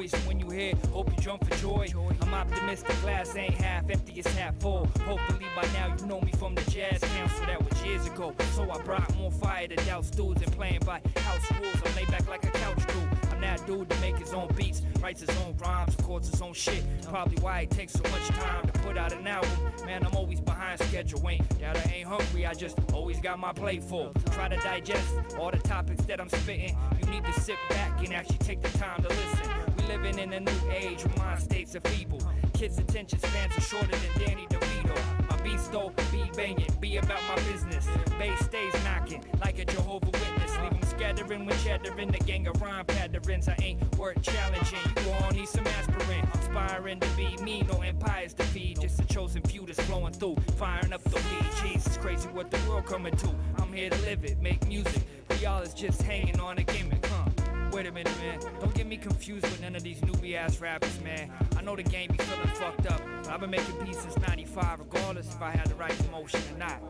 voice. And when you hear, hope you jump for joy. I'm optimistic, glass ain't half empty, it's half full. Hopefully by now you know me from the jazz council that was years ago. So I brought more fire to doubt stools and playing by house rules. I lay back like a couch crew. I'm that dude to make his own beats, writes his own rhymes, records his own shit. Probably why it takes so much time to put out an album. Man, I'm always behind schedule. Ain't that I ain't hungry, I just always got my plate full. Try to digest all the topics that I'm spitting. You need to sit back and actually take the time to listen. We living in a new age where mind states are feeble. Kids' attention spans are shorter than Danny DeVito. My beat stole, be banging, be about my business. Bass stays knocking like a Jehovah Witness. Leave them scattering with chattering. The gang of rhyme patterns. I ain't worth challenging. You all need some aspirin. Aspiring to be me, no empires to feed. Just a chosen few that's flowing through. Firing up the weed. Jesus, crazy what the world coming to. I'm here to live it, make music. But y'all is just hanging on a gimmick, huh? Wait a minute, man. Don't get me confused with none of these newbie-ass rappers, man. I know the game be feeling fucked up, but I've been making beats since 95, regardless if I had the right promotion or not.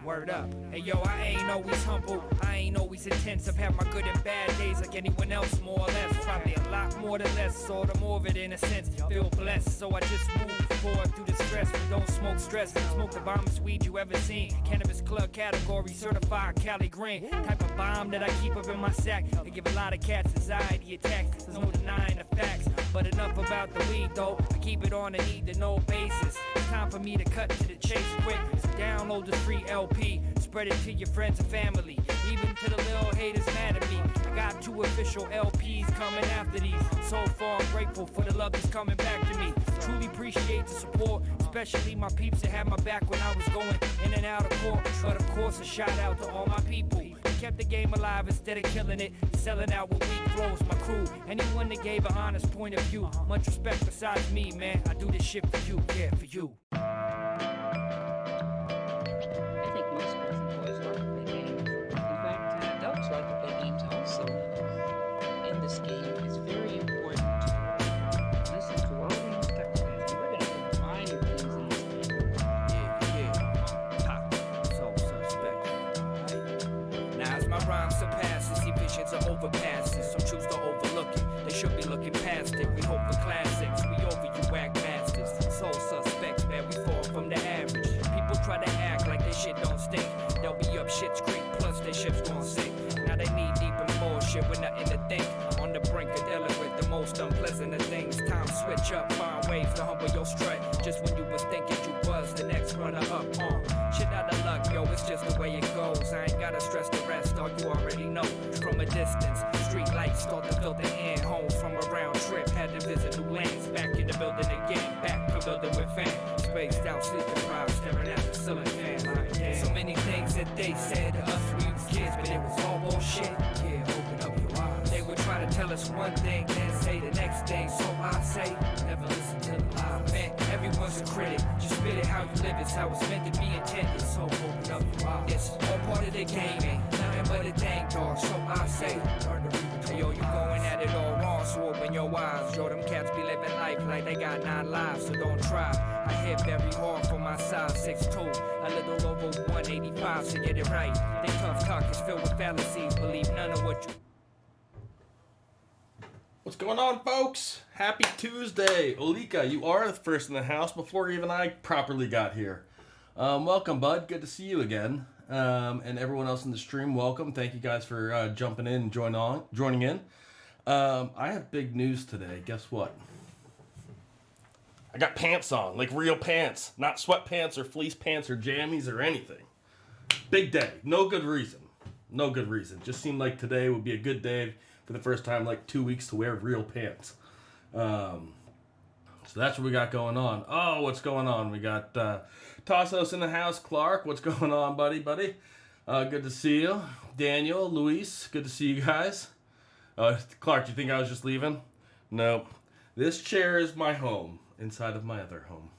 Word up. Hey, yo, I ain't always humble. I ain't always intense. I've had my good and bad days like anyone else, more or less. Probably a lot more than less, sort of more of it in a sense. Feel blessed, so I just move forward through the stress. But don't smoke stress. Smoke the bombest weed you ever seen. Cannabis club category, certified Cali Green. Type of bomb that I keep up in my sack. They give a lot of cats anxiety attacks. There's no denying the facts. But enough about the weed, though. I keep it on a need-to-know basis. It's time for me to cut to the chase quick. So download the free LP. Spread it to your friends and family. Even to the little haters mad at me. I got 2 official LPs coming after these. So far I'm grateful for the love that's coming back to me. Truly appreciate the support, especially my peeps that had my back when I was going in and out of court. But of course a shout out to all my people. They kept the game alive instead of killing it. Selling out with weak flows, my crew. Anyone that gave an honest point of view. Much respect besides me, man. I do this shit for you, yeah, for you. Like to play games also. In this game, it's very important to listen to all the instructions. We're going to combine your things in this game. Ha. So suspect. Now as my rhyme surpasses, see visions are overpasses. Some choose to overlook it. They should be looking past it. We hope for classics. We over you whack masters. Soul suspects, man, we fall from the average. People try to act like they shit don't stink. They'll be up shit's creek, plus their ship's gon' sink. Now they knee deep in bullshit with nothing to think. On the brink of dealing with the most unpleasant of things. Time switch up, find ways to humble your strut. Just when you was thinking you was the next runner up. Shit out of luck, yo, it's just the way it goes. I ain't gotta stress the rest, all you already know. From a distance, street lights start to filter in. Home from a round trip, had to visit new lands. Back in the building again, back from building with fam. Spaced out, sleep deprived, staring at the ceiling fan. So many things that they said to us when we was kids, but it was all bullshit. Yeah, open up your eyes. They would try to tell us one thing, then say the next thing. So I say, never listen to the lies. Man, everyone's a critic. Just spit it how you live, it's how it's meant to be intended. So open up your eyes. It's all part of the game, ain't nothing but a dang dog. So I say, learn to read between. Yo, you going at it all wrong, so open your eyes. Yo, them cats be living life like they got 9 lives, so don't try. I hit very hard for my size 6'2", a little over 185, so get it right. They tough talk is filled with fallacies, believe none of what you... What's going on, folks? Happy Tuesday. Olika, you are the first in the house before even I properly got here. Welcome, bud. Good to see you again. And everyone else in the stream, welcome. Thank you guys for jumping in and joining in. I have big news today. Guess what? I got pants on, like real pants. Not sweatpants or fleece pants or jammies or anything. Big day. No good reason. No good reason. Just seemed like today would be a good day for the first time in like 2 weeks to wear real pants. So that's what we got going on. Oh, what's going on? We got Tassos in the house. Clark, what's going on, buddy? Good to see you. Daniel, Luis, good to see you guys. Clark, do you think I was just leaving? No. This chair is my home inside of my other home.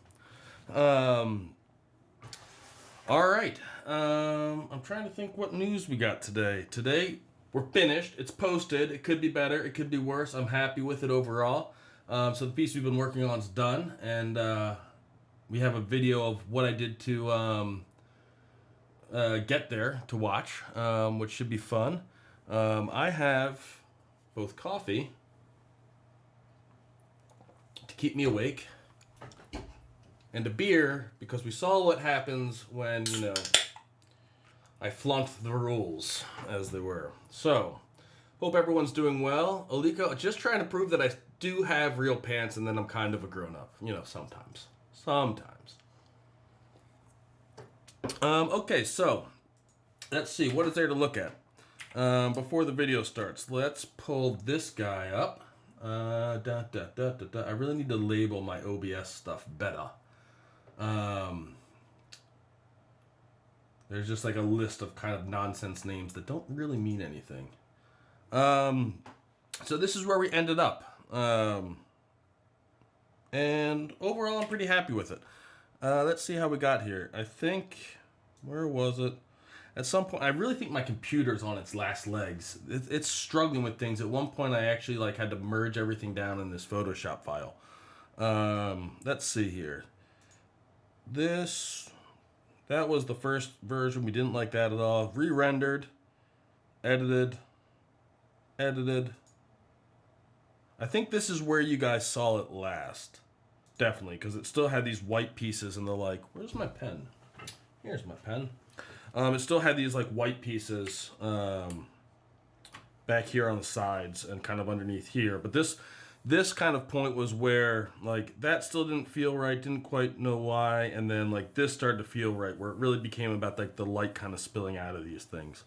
All right. I'm trying to think what news we got today. Today, we're finished. It's posted. It could be better. It could be worse. I'm happy with it overall. So the piece we've been working on is done. And we have a video of what I did to get there to watch, which should be fun. I have both coffee keep me awake. And a beer, because we saw what happens when, I flunked the rules, as they were. So, hope everyone's doing well. Alika, just trying to prove that I do have real pants and then I'm kind of a grown-up. Sometimes. Sometimes. Okay, so, let's see. What is there to look at? Before the video starts, let's pull this guy up. I really need to label my OBS stuff better. There's just like a list of kind of nonsense names that don't really mean anything. So this is where we ended up. And overall, I'm pretty happy with it. Let's see how we got here. I think, where was it? At some point, I really think my computer's on its last legs. It's struggling with things. At one point, I actually had to merge everything down in this Photoshop file. Let's see here. That was the first version. We didn't like that at all. Re-rendered, edited. I think this is where you guys saw it last. Definitely, because it still had these white pieces, and they're like, where's my pen? Here's my pen. It still had these white pieces back here on the sides and kind of underneath here. But this kind of point was where that still didn't feel right, didn't quite know why, and then this started to feel right, where it really became about the light kind of spilling out of these things.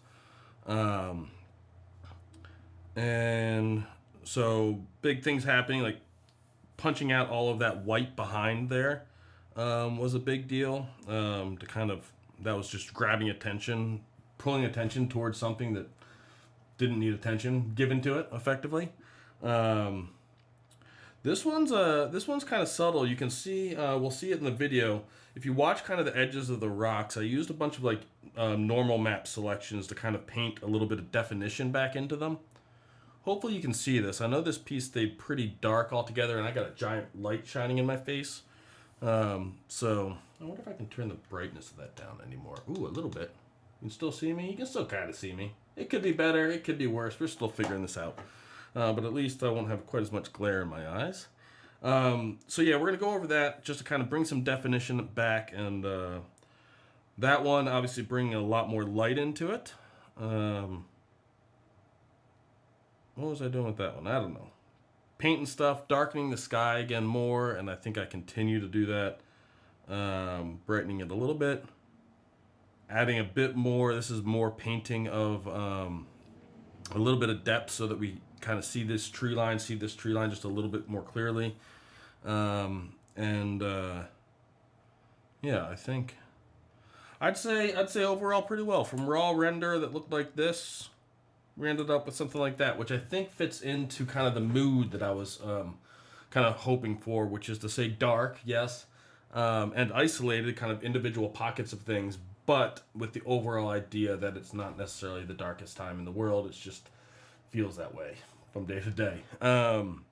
And so big things happening, punching out all of that white behind there was a big deal. That was just grabbing attention, pulling attention towards something that didn't need attention given to it effectively. This one's kind of subtle. You can see, we'll see it in the video. If you watch kind of the edges of the rocks, I used a bunch of normal map selections to kind of paint a little bit of definition back into them. Hopefully you can see this. I know this piece stayed pretty dark altogether, and I got a giant light shining in my face. So I wonder if I can turn the brightness of that down anymore. Ooh, a little bit. You can still see me? You can still kind of see me. It could be better. It could be worse. We're still figuring this out. But at least I won't have quite as much glare in my eyes. So yeah, we're going to go over that just to kind of bring some definition back. And that one, obviously, bringing a lot more light into it. What was I doing with that one? I don't know. Painting stuff, darkening the sky again more, and I think I continue to do that. Brightening it a little bit. Adding a bit more. This is more painting of a little bit of depth so that we kind of see this tree line just a little bit more clearly. Yeah, I think I'd say overall pretty well. From raw render that looked like this, we ended up with something like that, which I think fits into kind of the mood that I was kind of hoping for, which is to say dark, yes, and isolated, kind of individual pockets of things, but with the overall idea that it's not necessarily the darkest time in the world. It's just feels that way from day to day. And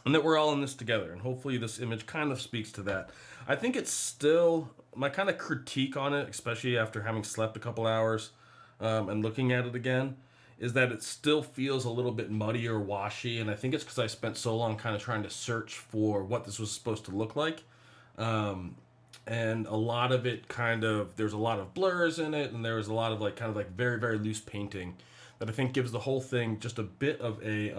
that we're all in this together, and hopefully this image kind of speaks to that. I think it's still, my kind of critique on it, especially after having slept a couple hours and looking at it again, is that it still feels a little bit muddy or washy, and I think it's because I spent so long kind of trying to search for what this was supposed to look like. And a lot of it there's a lot of blurs in it, and there's a lot of very, very loose painting that I think gives the whole thing just a bit of a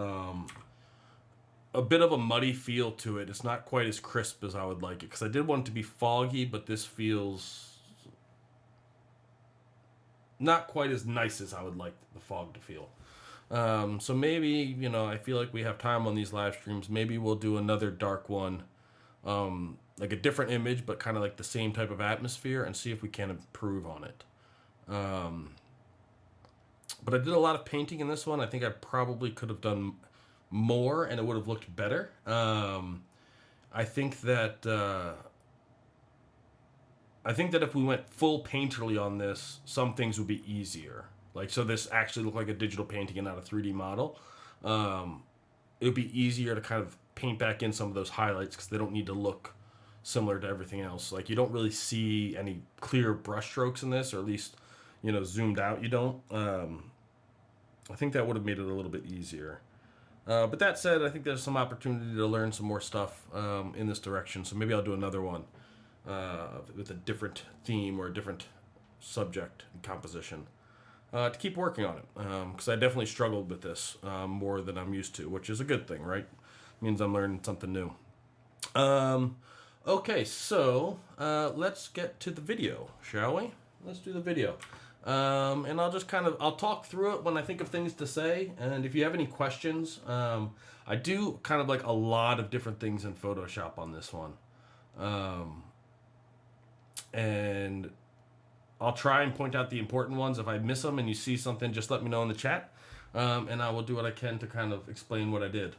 muddy feel to it. It's not quite as crisp as I would like it, because I did want it to be foggy, but this feels not quite as nice as I would like the fog to feel. So maybe, I feel like we have time on these live streams. Maybe we'll do another dark one, like a different image, but kind of like the same type of atmosphere, and see if we can improve on it. But I did a lot of painting in this one. I think I probably could have done more, and it would have looked better. I think that if we went full painterly on this, some things would be easier. So this actually looked like a digital painting and not a 3D model. It would be easier to kind of paint back in some of those highlights, because they don't need to look similar to everything else. You don't really see any clear brush strokes in this, or at least, zoomed out you don't. I think that would have made it a little bit easier. But that said, I think there's some opportunity to learn some more stuff in this direction. So maybe I'll do another one with a different theme or a different subject and composition to keep working on it. Because I definitely struggled with this more than I'm used to, which is a good thing, right? It means I'm learning something new. Okay, so let's get to the video, shall we? Let's do the video. And I'll just I'll talk through it when I think of things to say. And if you have any questions, I do kind of like a lot of different things in Photoshop on this one. And I'll try and point out the important ones. If I miss them and you see something, just let me know in the chat. And I will do what I can to kind of explain what I did.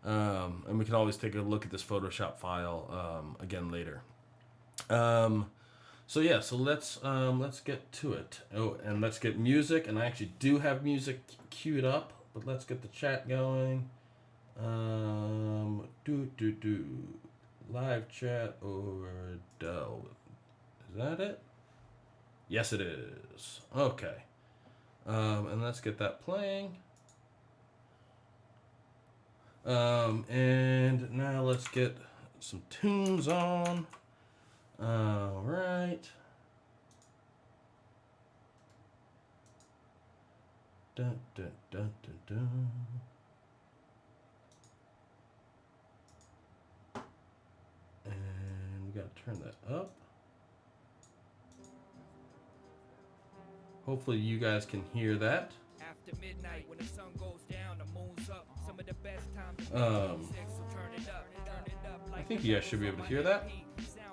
And we can always take a look at this Photoshop file again later. So yeah, so let's get to it. Oh, and let's get music. And I actually do have music queued up, but let's get the chat going. Live chat over Dell. Is that it? Yes, it is. Okay. And let's get that playing. And now let's get some tunes on. All right. Dun, dun, dun, dun, dun. And we gotta turn that up. Hopefully you guys can hear that. After midnight, when the sun goes down, the moon's up. Some of the best times. I think you guys should be able to hear that.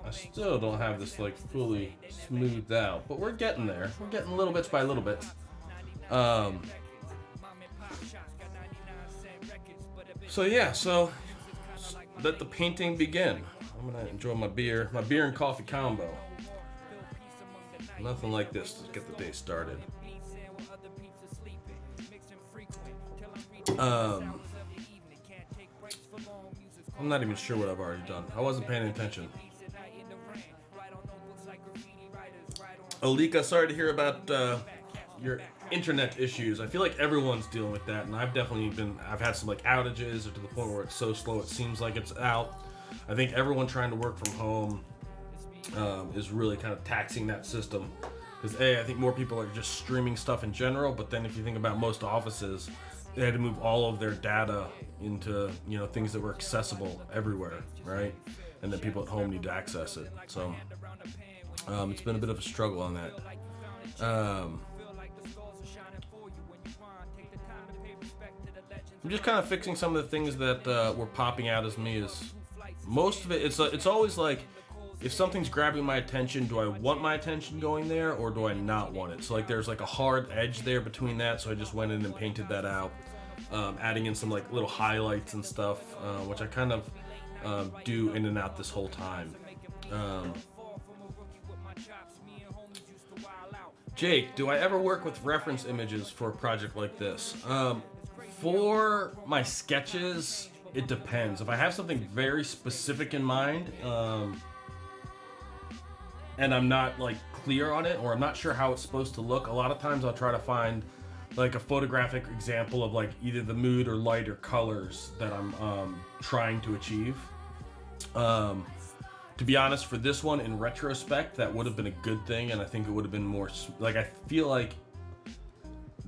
I still don't have this like fully smoothed out, but we're getting there. We're getting little bits by little bits. So yeah, so let the painting begin. I'm gonna enjoy my beer and coffee combo. Nothing like this to get the day started. I'm not even sure what I've already done. I wasn't paying attention. Olika, sorry to hear about your internet issues. I feel like everyone's dealing with that, and I've had some like outages or to the point where it's so slow it seems like it's out. I think everyone trying to work from home is really kind of taxing that system. Because I think more people are just streaming stuff in general, but then if you think about most offices, they had to move all of their data into, things that were accessible everywhere, right? And then people at home need to access it. So it's been a bit of a struggle on that. I'm just kind of fixing some of the things that were popping out as me. As most of it, it's always like, if something's grabbing my attention, do I want my attention going there or do I not want it? So like there's like a hard edge there between that, so I just went in and painted that out, adding in some like little highlights and stuff, which I kind of do in and out this whole time. Jake, do I ever work with reference images for a project like this? For my sketches, it depends. If I have something very specific in mind, and I'm not like clear on it, or I'm not sure how it's supposed to look, a lot of times I'll try to find like a photographic example of like either the mood or light or colors that I'm trying to achieve. To be honest, for this one, in retrospect, that would have been a good thing, and I think it would have been more like, I feel like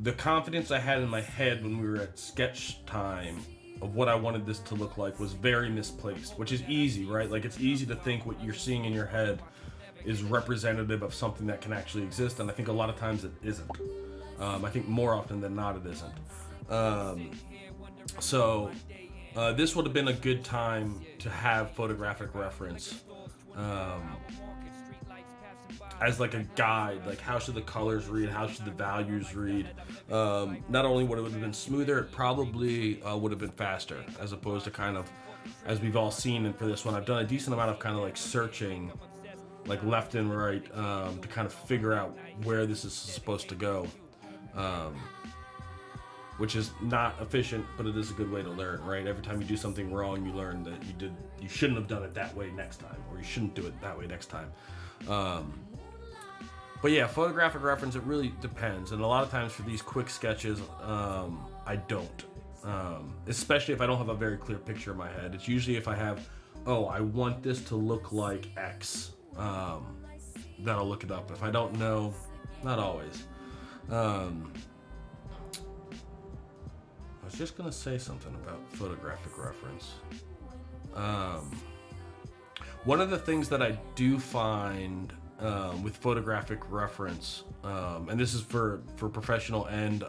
the confidence I had in my head when we were at sketch time of what I wanted this to look like was very misplaced, which is easy, right? Like it's easy to think what you're seeing in your head is representative of something that can actually exist, and I think a lot of times it isn't. I think more often than not it isn't. So this would have been a good time to have photographic reference as like a guide, like how should the colors read, how should the values read. Not only would it have been smoother, it probably would have been faster, as opposed to kind of, as we've all seen, and for this one I've done a decent amount of kind of like searching like left and right to kind of figure out where this is supposed to go, which is not efficient, but it is a good way to learn, right? Every time you do something wrong, you learn that you shouldn't have done it that way next time, or you shouldn't do it that way next time. But yeah, photographic reference, it really depends, and a lot of times for these quick sketches, I don't. especially if I don't have a very clear picture in my head. It's usually if I have, oh, I want this to look like X, that I'll look it up. If I don't know, not always. I was just gonna say something about photographic reference. One of the things that I do find with photographic reference, and this is for professional and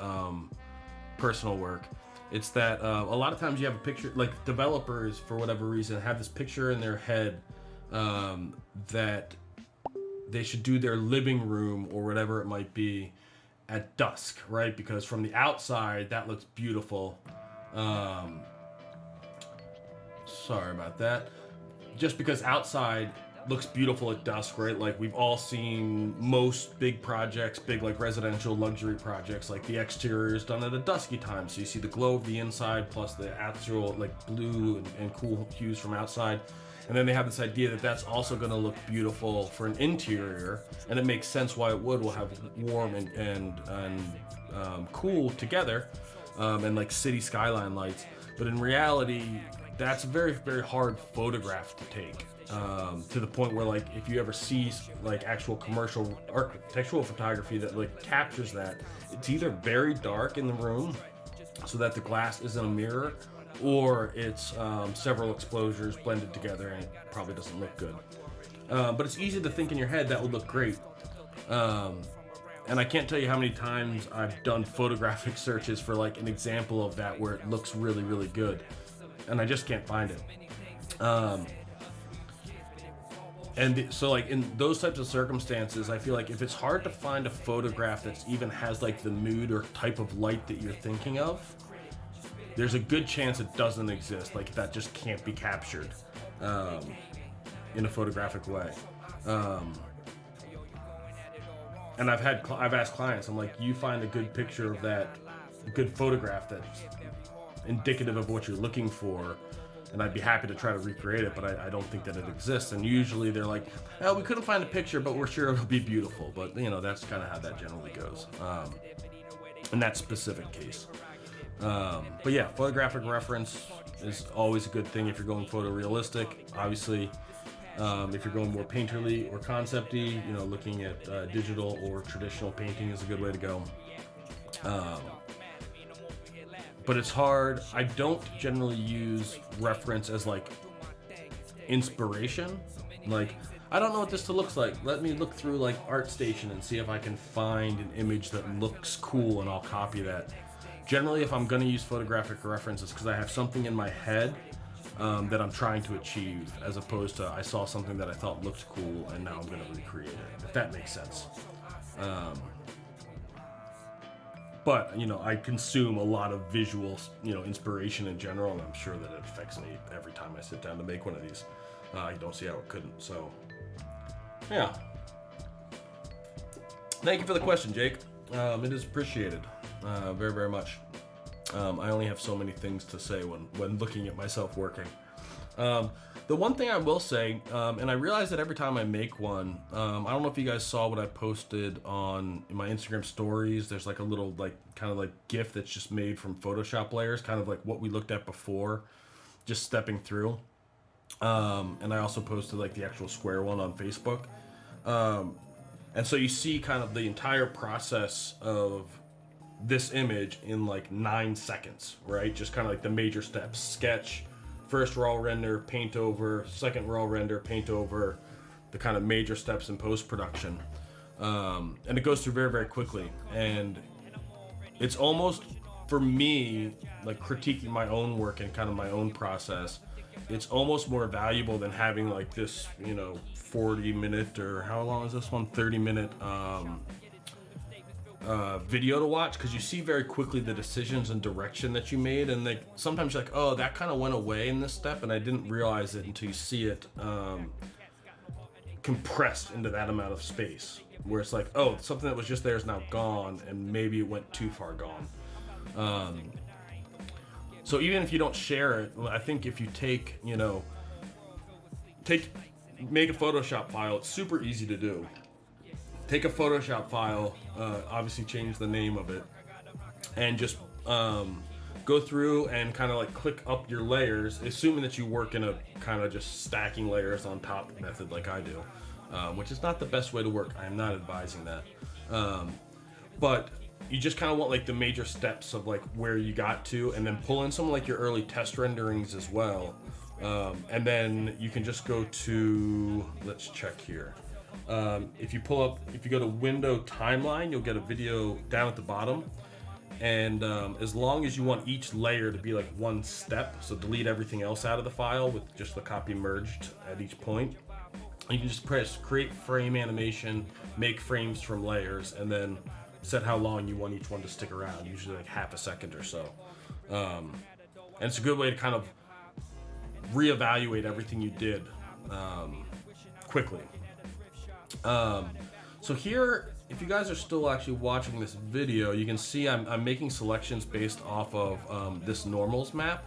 personal work, it's that a lot of times you have a picture, like developers for whatever reason have this picture in their head that they should do their living room or whatever it might be at dusk, right? Because from the outside that looks beautiful. Sorry about that. Just because outside looks beautiful at dusk, right? Like we've all seen most big projects, big like residential luxury projects, like the exterior is done at a dusky time. So you see the glow of the inside plus the actual like blue and cool hues from outside. And then they have this idea that that's also going to look beautiful for an interior, and it makes sense why it would. We'll have warm and cool together, and like city skyline lights. But in reality, that's a very, very hard photograph to take, to the point where like if you ever see like actual commercial architectural photography that like captures that, it's either very dark in the room so that the glass isn't a mirror, or it's several exposures blended together and it probably doesn't look good. But it's easy to think in your head that would look great. And I can't tell you how many times I've done photographic searches for like an example of that where it looks really, really good. And I just can't find it. So like in those types of circumstances, I feel like if it's hard to find a photograph that even has like the mood or type of light that you're thinking of, there's a good chance it doesn't exist. Like that just can't be captured in a photographic way. And I've asked clients, I'm like, you find a good picture of that, a good photograph that's indicative of what you're looking for, and I'd be happy to try to recreate it, but I don't think that it exists. And usually they're like, oh, we couldn't find a picture, but we're sure it'll be beautiful. But you know, that's kind of how that generally goes in that specific case. But yeah, photographic reference is always a good thing if you're going photorealistic. Obviously, if you're going more painterly or concept-y, you know, looking at digital or traditional painting is a good way to go. But it's hard. I don't generally use reference as like inspiration. Like, I don't know what this looks like. Let me look through like ArtStation and see if I can find an image that looks cool and I'll copy that. Generally, if I'm going to use photographic references, because I have something in my head that I'm trying to achieve, as opposed to I saw something that I thought looked cool and now I'm going to recreate it, if that makes sense. But, you know, I consume a lot of visual, you know, inspiration in general, and I'm sure that it affects me every time I sit down to make one of these. I don't see how it couldn't, so, yeah. Thank you for the question, Jake. It is appreciated, very, very much. I only have so many things to say when looking at myself working. The one thing I will say, and I realize that every time I make one, I don't know if you guys saw what I posted in my Instagram stories. There's like a little like kind of like GIF that's just made from Photoshop layers, kind of like what we looked at before, just stepping through. And I also posted like the actual square one on Facebook. And so you see kind of the entire process of this image in like 9 seconds, right? Just kind of like the major steps: sketch, first raw render, paint over, second raw render, paint over, the kind of major steps in post-production. And it goes through very, very quickly. And it's almost, for me, like critiquing my own work and kind of my own process, it's almost more valuable than having like this, you know, 40-minute, or how long is this one? 30-minute video to watch, because you see very quickly the decisions and direction that you made, and like sometimes you're like, oh, that kind of went away in this step and I didn't realize it until you see it compressed into that amount of space, where it's like, oh, something that was just there is now gone, and maybe it went too far gone. So even if you don't share it, I think if you make a Photoshop file, it's super easy to do. Take a Photoshop file, obviously change the name of it, and just go through and kind of like click up your layers, assuming that you work in a kind of just stacking layers on top method like I do, which is not the best way to work. I am not advising that. But you just kind of want like the major steps of like where you got to, and then pull in some like your early test renderings as well. And then you can just go to, let's check here. If you go to window timeline, you'll get a video down at the bottom. And as long as you want each layer to be like one step, so delete everything else out of the file with just the copy merged at each point. You can just press create frame animation, make frames from layers, and then set how long you want each one to stick around, usually like half a second or so. And it's a good way to kind of reevaluate everything you did quickly. So here, if you guys are still actually watching this video, you can see I'm making selections based off of this normals map,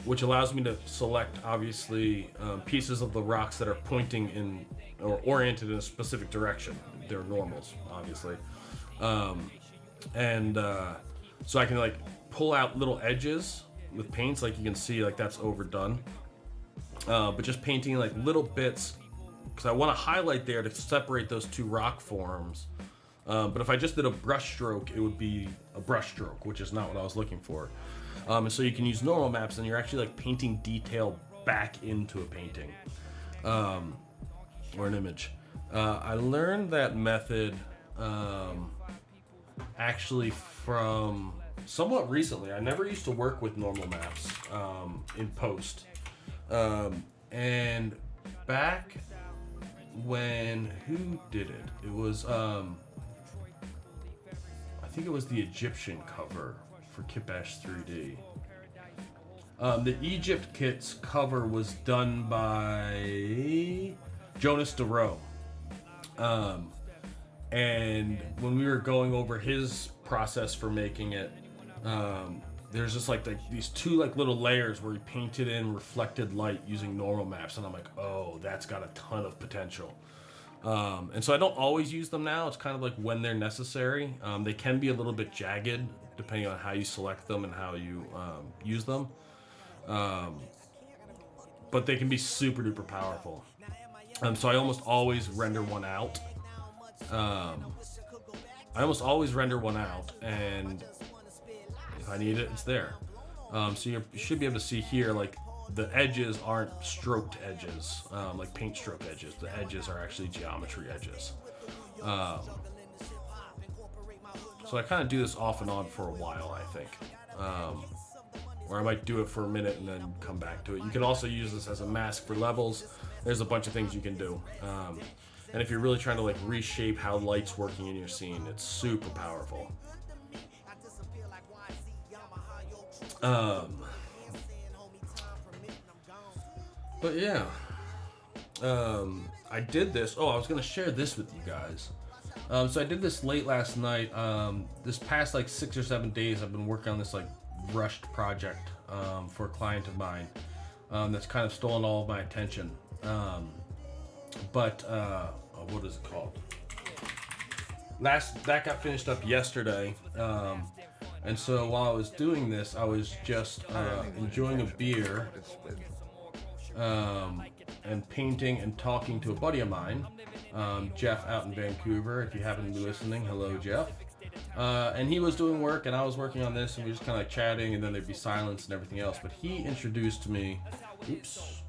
which allows me to select, obviously, pieces of the rocks that are pointing in or oriented in a specific direction. They're normals, obviously. So I can like pull out little edges with paints, like you can see, like that's overdone. But just painting like little bits, because I want to highlight there to separate those two rock forms. But if I just did a brush stroke, it would be a brush stroke, which is not what I was looking for. And so you can use normal maps, and you're actually like painting detail back into a painting or an image. I learned that method actually from somewhat recently. I never used to work with normal maps in post. And back when, who did it? It was, I think it was the Egyptian cover for Kitbash 3D. The Egypt kit's cover was done by Jonas DeRoe. And when we were going over his process for making it, there's just like these two like little layers where he painted in reflected light using normal maps, and I'm like, oh, that's got a ton of potential. And so I don't always use them now. It's kind of like when they're necessary. They can be a little bit jagged depending on how you select them and how you use them. But they can be super duper powerful. So I almost always render one out. And if I need it, it's there. So you should be able to see here, like the edges aren't stroked edges, like paint stroke edges. The edges are actually geometry edges. So I kind of do this off and on for a while, I think. Or I might do it for a minute and then come back to it. You can also use this as a mask for levels. There's a bunch of things you can do. And if you're really trying to like reshape how light's working in your scene, it's super powerful. But yeah, I did this. Oh, I was gonna share this with you guys. So I did this late last night. This past like 6 or 7 days, I've been working on this like rushed project for a client of mine that's kind of stolen all of my attention. What is it called? That got finished up yesterday. And so while I was doing this, I was just enjoying a beer and painting and talking to a buddy of mine, Jeff out in Vancouver. If you happen to be listening, hello, Jeff. And he was doing work and I was working on this, and we were just kind of like chatting, and then there'd be silence and everything else. But he introduced me, oops,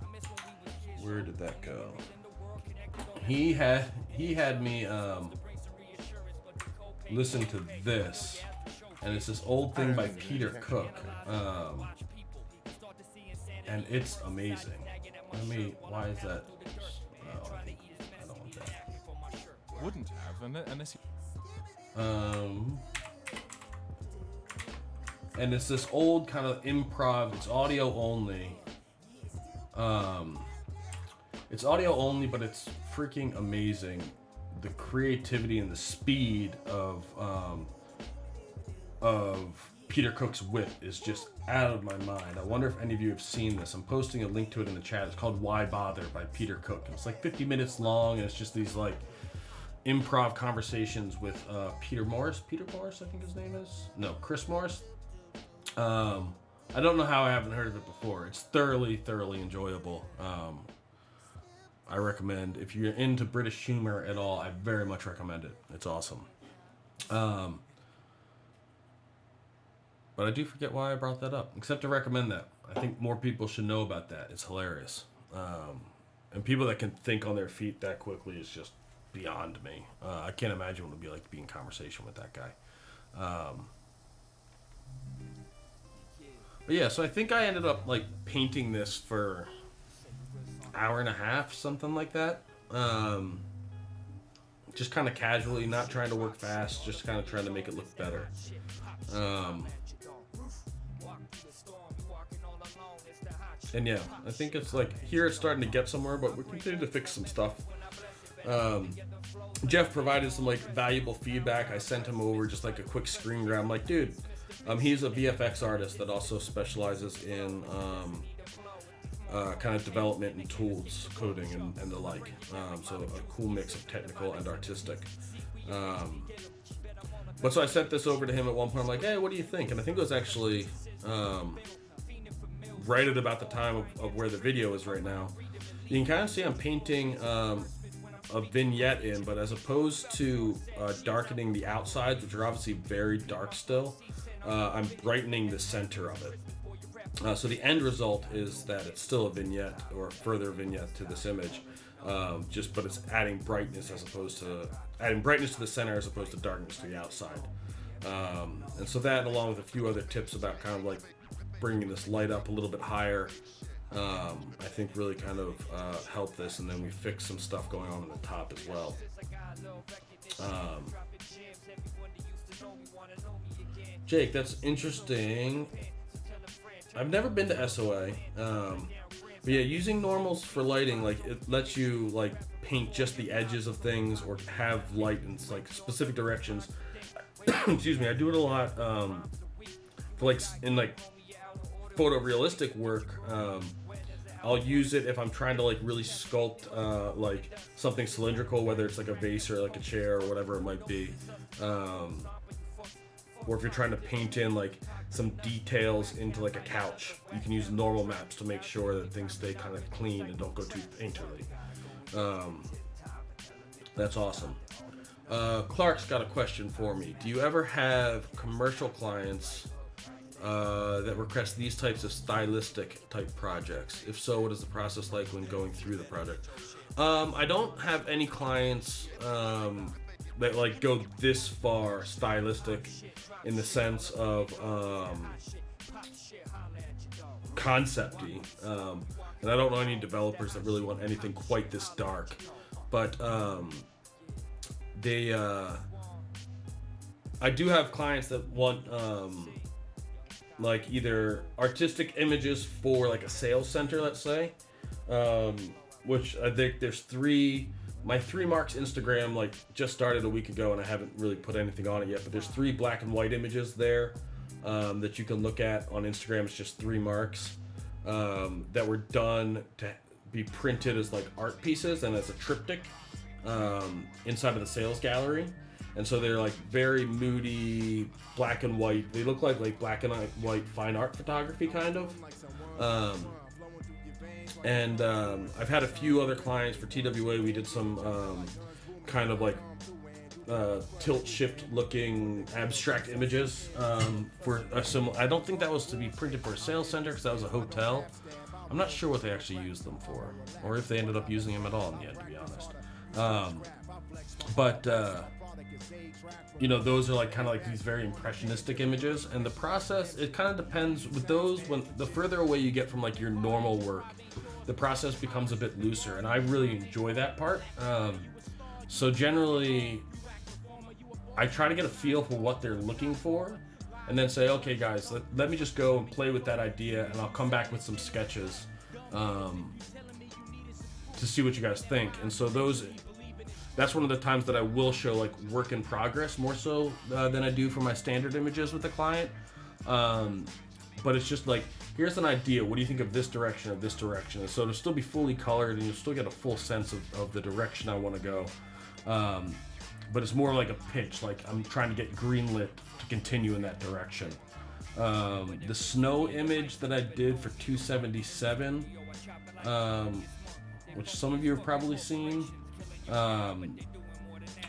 where did that go? He had me listen to this, and it's this old thing by Peter Cook, and it's amazing. Why is that? No, I don't want that. Wouldn't have unless and it's this old kind of improv. It's audio only. It's audio only, but it's freaking amazing. The creativity and the speed of Peter Cook's wit is just out of my mind. I wonder if any of you have seen this. I'm posting a link to it in the chat. It's called Why Bother by Peter Cook. And it's like 50 minutes long, and it's just these like improv conversations with Peter Morris. Peter Morris, I think his name is. No, Chris Morris. I don't know how I haven't heard of it before. It's thoroughly enjoyable. I recommend, if you're into British humor at all, I very much recommend it. It's awesome. But I do forget why I brought that up, except to recommend that. I think more people should know about that. It's hilarious. And people that can think on their feet that quickly is just beyond me. I can't imagine what it would be like to be in conversation with that guy. But yeah, so I think I ended up like painting this for hour and a half, something like that. Just kind of casually, not trying to work fast, just kind of trying to make it look better. And yeah, I think it's like, here it's starting to get somewhere, but we continue to fix some stuff. Jeff provided some like valuable feedback. I sent him over just like a quick screen grab. I'm like, dude, he's a VFX artist that also specializes in kind of development and tools, coding and the like. So a cool mix of technical and artistic. But so I sent this over to him at one point. I'm like, hey, what do you think? And I think it was actually right at about the time of where the video is right now. You can kind of see I'm painting a vignette in, but as opposed to darkening the outsides, which are obviously very dark still, I'm brightening the center of it. So the end result is that it's still a vignette or a further vignette to this image, but it's adding brightness to the center as opposed to darkness to the outside. And so that, along with a few other tips about kind of like bringing this light up a little bit higher, I think really kind of helped this. And then we fixed some stuff going on the top as well. Jake, that's interesting. I've never been to SOA. But yeah, using normals for lighting, like it lets you like paint just the edges of things or have light in like specific directions. Excuse me, I do it a lot for like in like photorealistic work. I'll use it if I'm trying to like really sculpt like something cylindrical, whether it's like a vase or like a chair or whatever it might be. Or if you're trying to paint in like some details into like a couch, you can use normal maps to make sure that things stay kind of clean and don't go too painterly. That's awesome. Clark's got a question for me. Do you ever have commercial clients that request these types of stylistic type projects? If so, what is the process like when going through the project? I don't have any clients that like go this far stylistic in the sense of concept-y. And I don't know any developers that really want anything quite this dark. But I do have clients that want like either artistic images for like a sales center, let's say, which I think there's my 3 Marks Instagram like just started a week ago and I haven't really put anything on it yet, but there's 3 black and white images there that you can look at on Instagram. It's just 3 marks that were done to be printed as like art pieces and as a triptych inside of the sales gallery. And so they're like very moody black and white. They look like black and white fine art photography kind of. I've had a few other clients for TWA. We did some kind of like tilt shift looking abstract images for a similar. I don't think that was to be printed for a sales center because that was a hotel. I'm not sure what they actually used them for, or if they ended up using them at all in the end, to be honest. You know, those are like kind of like these very impressionistic images, and the process, it kind of depends with those. When the further away you get from like your normal work, the process becomes a bit looser, and I really enjoy that part. So generally, I try to get a feel for what they're looking for, and then say, okay guys, let me just go and play with that idea, and I'll come back with some sketches to see what you guys think. And so that's one of the times that I will show like work in progress more so than I do for my standard images with the client. But it's just like, here's an idea. What do you think of this direction or this direction? And so it'll still be fully colored and you'll still get a full sense of the direction I want to go. But it's more like a pitch, like I'm trying to get greenlit to continue in that direction. The snow image that I did for 277, which some of you have probably seen,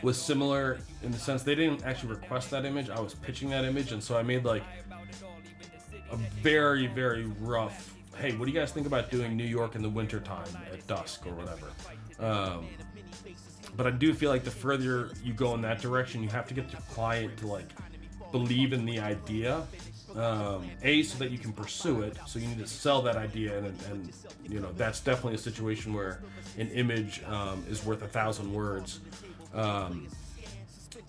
was similar in the sense they didn't actually request that image. I was pitching that image, and so I made like a very, very rough, hey, what do you guys think about doing New York in the wintertime at dusk or whatever? But I do feel like the further you go in that direction, you have to get your client to like believe in the idea, so that you can pursue it. So you need to sell that idea, and you know, that's definitely a situation where an image is worth 1,000 words.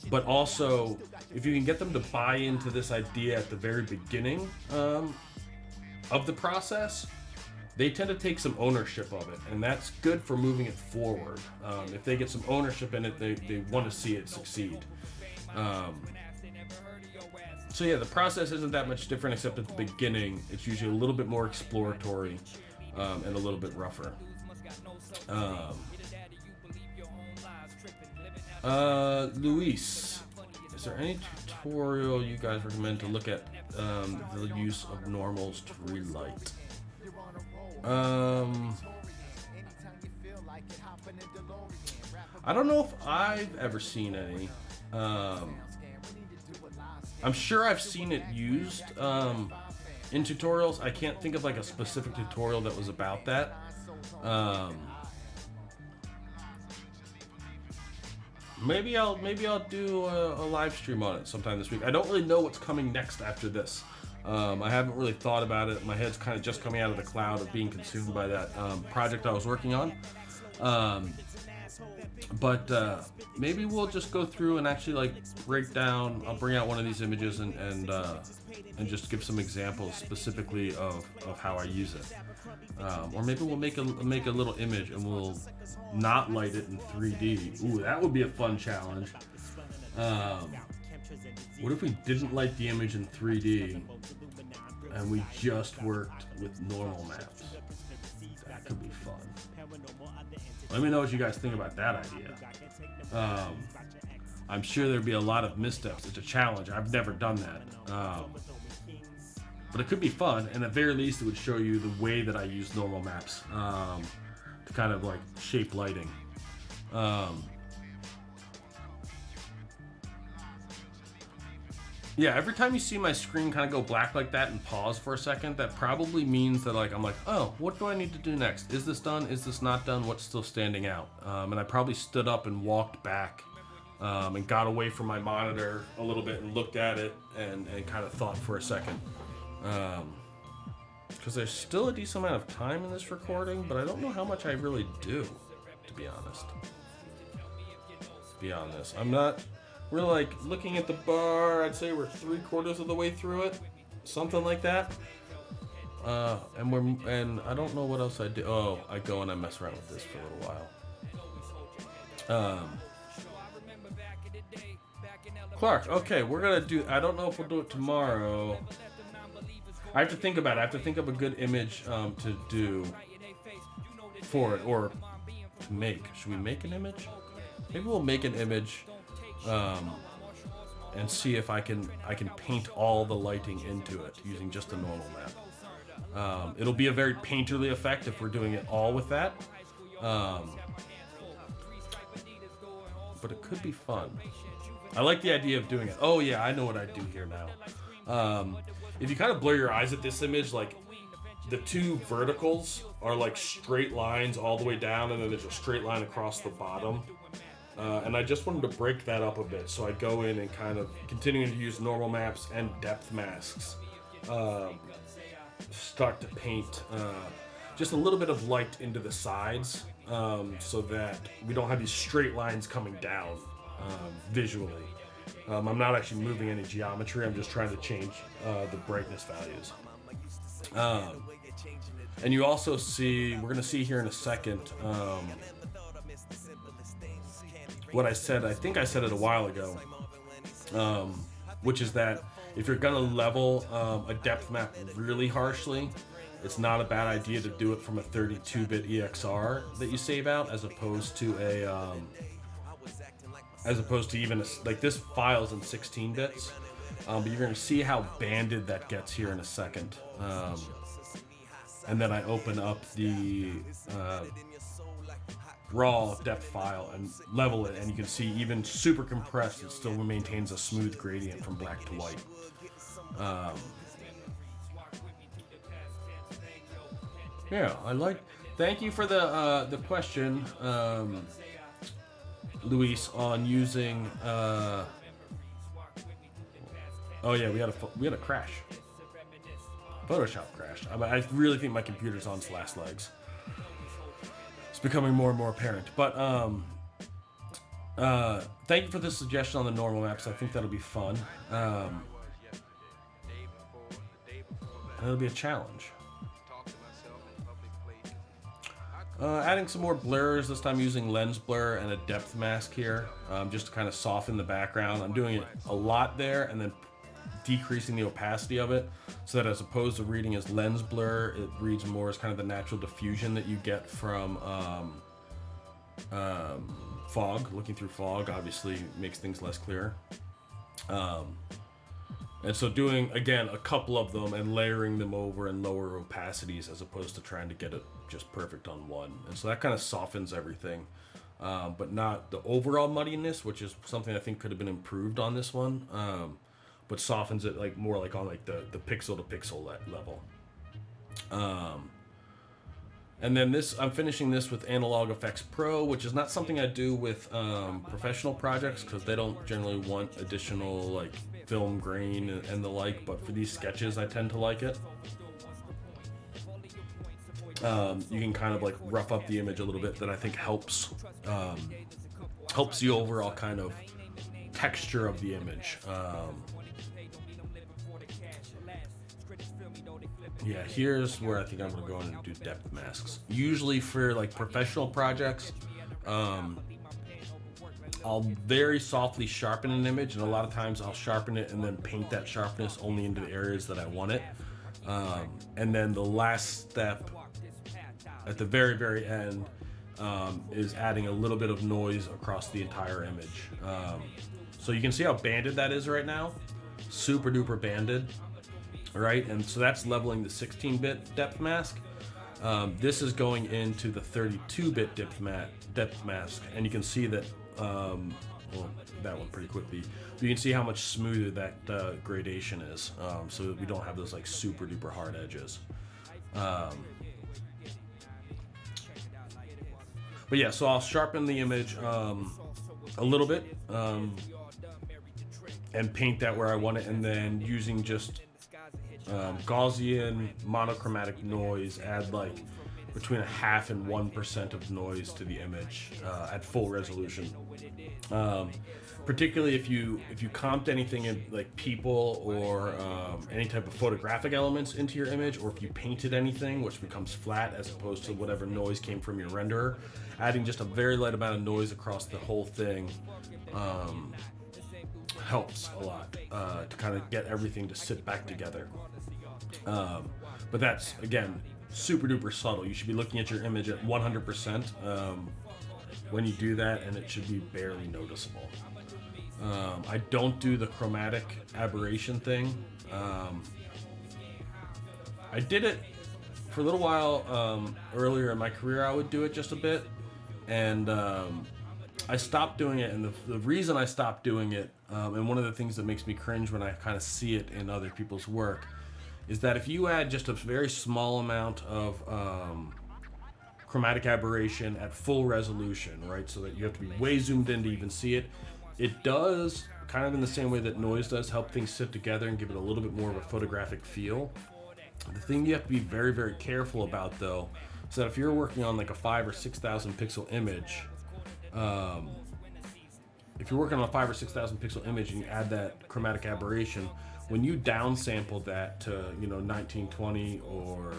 But also, if you can get them to buy into this idea at the very beginning of the process, they tend to take some ownership of it, and that's good for moving it forward. If they get some ownership in it, they want to see it succeed. So yeah, the process isn't that much different, except at the beginning, it's usually a little bit more exploratory and a little bit rougher. Luis, is there any tutorial you guys recommend to look at the use of normals to relight? I don't know if I've ever seen any. I'm sure I've seen it used in tutorials. I can't think of like a specific tutorial that was about that. Maybe I'll do a live stream on it sometime this week. I don't really know what's coming next after this. I haven't really thought about it. My head's kind of just coming out of the cloud of being consumed by that project I was working on. But maybe we'll just go through and actually like break down. I'll bring out one of these images and just give some examples specifically of how I use it. Or maybe we'll make a little image and we'll not light it in 3D. Ooh, that would be a fun challenge. What if we didn't light the image in 3D and we just worked with normal maps? That could be fun. Let me know what you guys think about that idea. I'm sure there'd be a lot of missteps. It's a challenge. I've never done that. But it could be fun, and at very least it would show you the way that I use normal maps to kind of like shape lighting. Yeah, every time you see my screen kind of go black like that and pause for a second, that probably means that like I'm like, oh, what do I need to do next? Is this done? Is this not done? What's still standing out? And I probably stood up and walked back and got away from my monitor a little bit and looked at it and kind of thought for a second. Because there's still a decent amount of time in this recording, but I don't know how much I really do, to be honest. Beyond this, I'm not. We're like looking at the bar. I'd say we're 3/4 of the way through it, something like that. And I don't know what else I do. Oh, I go and I mess around with this for a little while. Clark, okay, we're gonna do. I don't know if we'll do it tomorrow. I have to think about it. I have to think of a good image to do for it, or to make. Should we make an image? Maybe we'll make an image. And see if I can paint all the lighting into it using just a normal map. It'll be a very painterly effect if we're doing it all with that. But it could be fun. I like the idea of doing it. Oh yeah, I know what I do here now. If you kind of blur your eyes at this image, like the two verticals are like straight lines all the way down, and then there's a straight line across the bottom. And I just wanted to break that up a bit, so I go in and kind of continuing to use normal maps and depth masks. Start to paint just a little bit of light into the sides, so that we don't have these straight lines coming down visually. I'm not actually moving any geometry, I'm just trying to change the brightness values. And you also see, we're going to see here in a second, what I said, I think I said it a while ago, which is that if you're gonna level a depth map really harshly, it's not a bad idea to do it from a 32-bit EXR that you save out, as opposed to even like this file's in 16 bits. But you're going to see how banded that gets here in a second. And then I open up the raw depth file and level it, and you can see even super compressed, it still maintains a smooth gradient from black to white. Yeah, I like. Thank you for the question, Luis, on using. Oh yeah, we had a crash. Photoshop crashed. I really think my computer's on its last legs. It's becoming more and more apparent. But thank you for the suggestion on the normal maps. I think that'll be fun. It'll be a challenge. Adding some more blurs, this time using lens blur and a depth mask here, just to kind of soften the background. I'm doing it a lot there and then decreasing the opacity of it, so that as opposed to reading as lens blur, it reads more as kind of the natural diffusion that you get from fog. Looking through fog obviously makes things less clear. And so doing, again, a couple of them and layering them over in lower opacities as opposed to trying to get it just perfect on one. And so that kind of softens everything, but not the overall muddiness, which is something I think could have been improved on this one, but softens it like more like on like the pixel to pixel level. And then this, I'm finishing this with Analog Effects Pro, which is not something I do with professional projects because they don't generally want additional like film grain and the like, but for these sketches I tend to like it. You can kind of like rough up the image a little bit, that I think helps the overall kind of texture of the image. Yeah, here's where I think I'm gonna go in and do depth masks. Usually for like professional projects, I'll very softly sharpen an image, and a lot of times I'll sharpen it and then paint that sharpness only into the areas that I want it. And then the last step at the very, very end is adding a little bit of noise across the entire image. So you can see how banded that is right now. Super duper banded. Right, and so that's leveling the 16-bit depth mask. This is going into the 32-bit depth mask, and you can see that, well, that one pretty quickly. You can see how much smoother that gradation is, so that we don't have those like super duper hard edges. But yeah, so I'll sharpen the image a little bit and paint that where I want it, and then using just Gaussian monochromatic noise, add like between 0.5% and 1% of noise to the image at full resolution. Particularly if you comped anything in like people or any type of photographic elements into your image, or if you painted anything which becomes flat as opposed to whatever noise came from your renderer, adding just a very light amount of noise across the whole thing helps a lot to kind of get everything to sit back together. But that's, again, super duper subtle. You should be looking at your image at 100% when you do that, and it should be barely noticeable. I don't do the chromatic aberration thing. I did it for a little while earlier in my career. I would do it just a bit, and I stopped doing it, and the reason I stopped doing it, and one of the things that makes me cringe when I kind of see it in other people's work, is that if you add just a very small amount of chromatic aberration at full resolution, right, so that you have to be way zoomed in to even see it, it does, kind of in the same way that noise does, help things sit together and give it a little bit more of a photographic feel. The thing you have to be very, very careful about, though, is that if you're working on like a 5,000 or 6,000 pixel image, if you're working on a 5,000 or 6,000 pixel image and you add that chromatic aberration, when you downsample that to 1920 or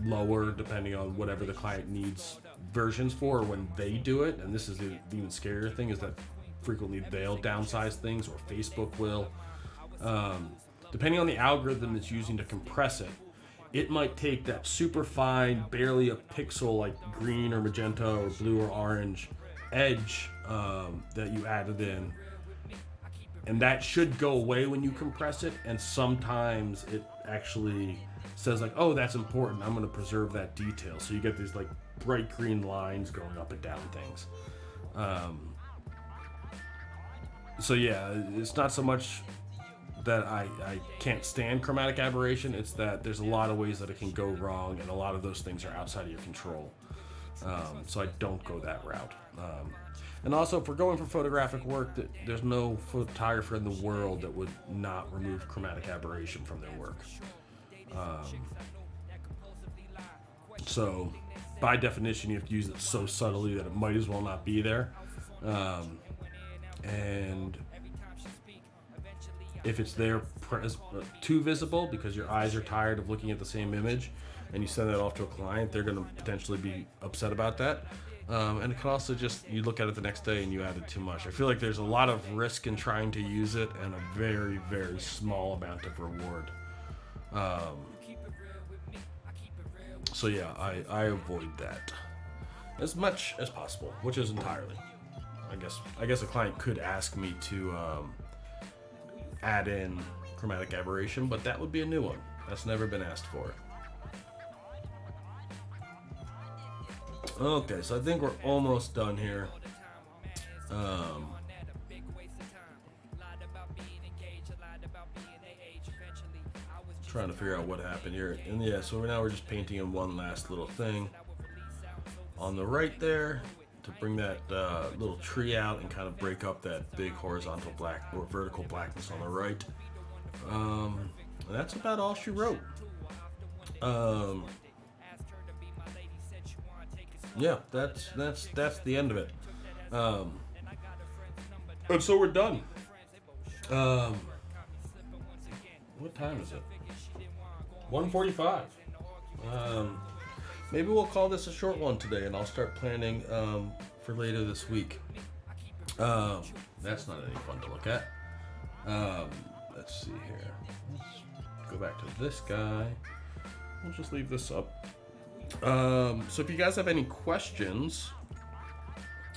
lower, depending on whatever the client needs versions for, or when they do it, and this is the even scarier thing, is that frequently they'll downsize things, or Facebook will. Depending on the algorithm that's using to compress it, it might take that super fine, barely a pixel like green or magenta or blue or orange edge that you added in, And that should go away when you compress it, and sometimes it actually says like, oh, that's important, I'm going to preserve that detail. So you get these like bright green lines going up and down things. So yeah, it's not so much that I can't stand chromatic aberration, it's that there's a lot of ways that it can go wrong, and a lot of those things are outside of your control. So I don't go that route. And also, if we're going for photographic work, there's no photographer in the world that would not remove chromatic aberration from their work. So by definition, you have to use it so subtly that it might as well not be there. And if it's there too visible because your eyes are tired of looking at the same image and you send that off to a client, they're going to potentially be upset about that. And it can also just, you look at it the next day and you added too much. I feel like there's a lot of risk in trying to use it and a very, very small amount of reward. So yeah, I avoid that as much as possible, which is entirely. I guess a client could ask me to add in chromatic aberration, but that would be a new one. That's never been asked for. Okay, so I think we're almost done here. Trying to figure out what happened here. And yeah, so now we're just painting in one last little thing on the right there to bring that little tree out and kind of break up that big horizontal black or vertical blackness on the right. And that's about all she wrote. Yeah, that's the end of it. And so we're done. What time is it? 1:45. Maybe we'll call this a short one today, and I'll start planning for later this week. That's not any fun to look at. Let's see here. Let's go back to this guy. We'll just leave this up. So if you guys have any questions,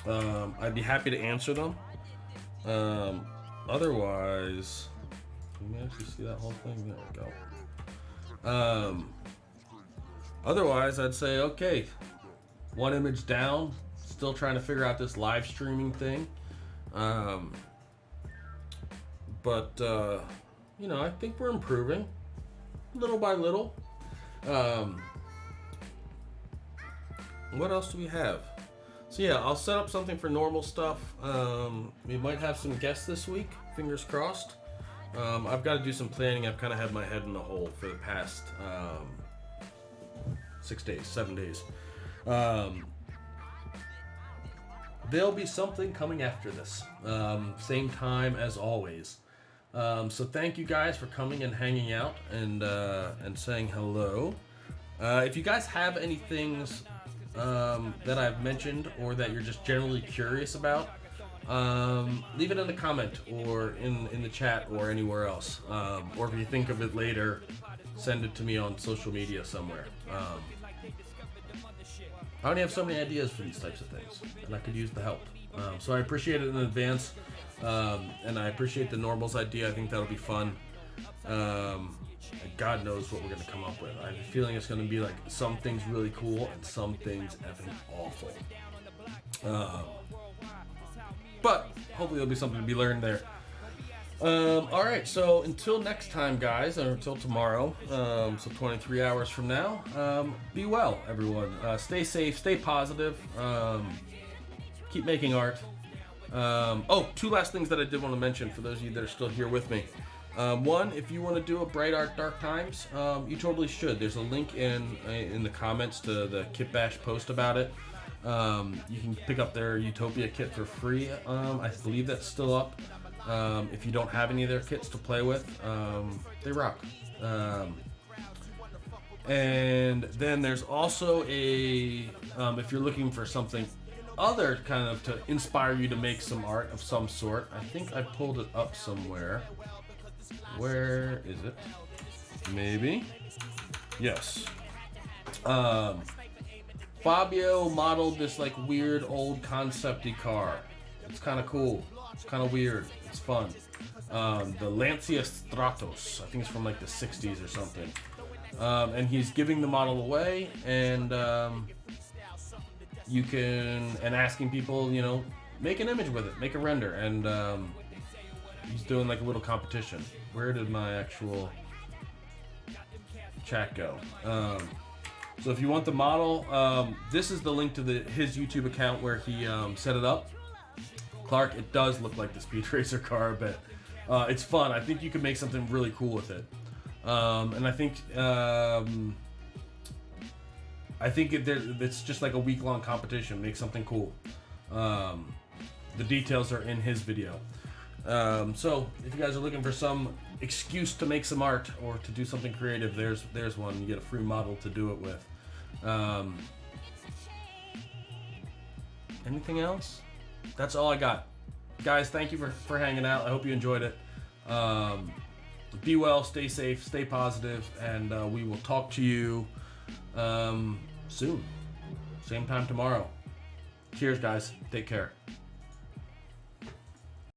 I'd be happy to answer them. Otherwise, can you actually see that whole thing? There we go. Otherwise, I'd say, okay, one image down, still trying to figure out this live streaming thing. But you know, I think we're improving little by little. What else do we have? So yeah, I'll set up something for normal stuff. We might have some guests this week, fingers crossed. I've got to do some planning. I've kind of had my head in the hole for the past 7 days. There'll be something coming after this. Same time as always. So thank you guys for coming and hanging out and saying hello. If you guys have any things that I've mentioned or that you're just generally curious about, leave it in the comment or in the chat or anywhere else. Or if you think of it later, send it to me on social media somewhere. I only have so many ideas for these types of things, and I could use the help. So I appreciate it in advance, and I appreciate the normals idea. I think that'll be fun. And God knows what we're going to come up with. I have a feeling it's going to be like some things really cool and some things effing awful. But hopefully there'll be something to be learned there. Alright, so until next time, guys, or until tomorrow, so 23 hours from now, be well, everyone. Stay safe, stay positive, keep making art. Oh, two last things that I did want to mention for those of you that are still here with me. One, if you want to do a BrightArtDarkTimes, you totally should. There's a link in the comments to the Kit Bash post about it. You can pick up their Utopia kit for free. I believe that's still up. If you don't have any of their kits to play with, they rock. And then there's also if you're looking for something other kind of to inspire you to make some art of some sort, I think I pulled it up somewhere. Where is it? Maybe. Yes. Fabio modeled this like weird old concept-y car. It's kind of cool. It's kind of weird. It's fun. the Lancia Stratos. I think it's from like the 60s or something. And he's giving the model away, and you can, and asking people, you know, make an image with it, make a render, and he's doing like a little competition. Where did my actual chat go? So if you want the model, this is the link to his YouTube account where he set it up. Clark, it does look like the Speed Racer car a bit. It's fun. I think you can make something really cool with it. And I think it's just like a week-long competition. Make something cool. The details are in his video. So if you guys are looking for some excuse to make some art or to do something creative, there's one. You get a free model to do it with. Anything else? That's all I got. Guys, thank you for hanging out. I hope you enjoyed it. Be well, stay safe, stay positive, and we will talk to you soon. Same time tomorrow. Cheers, guys. Take care.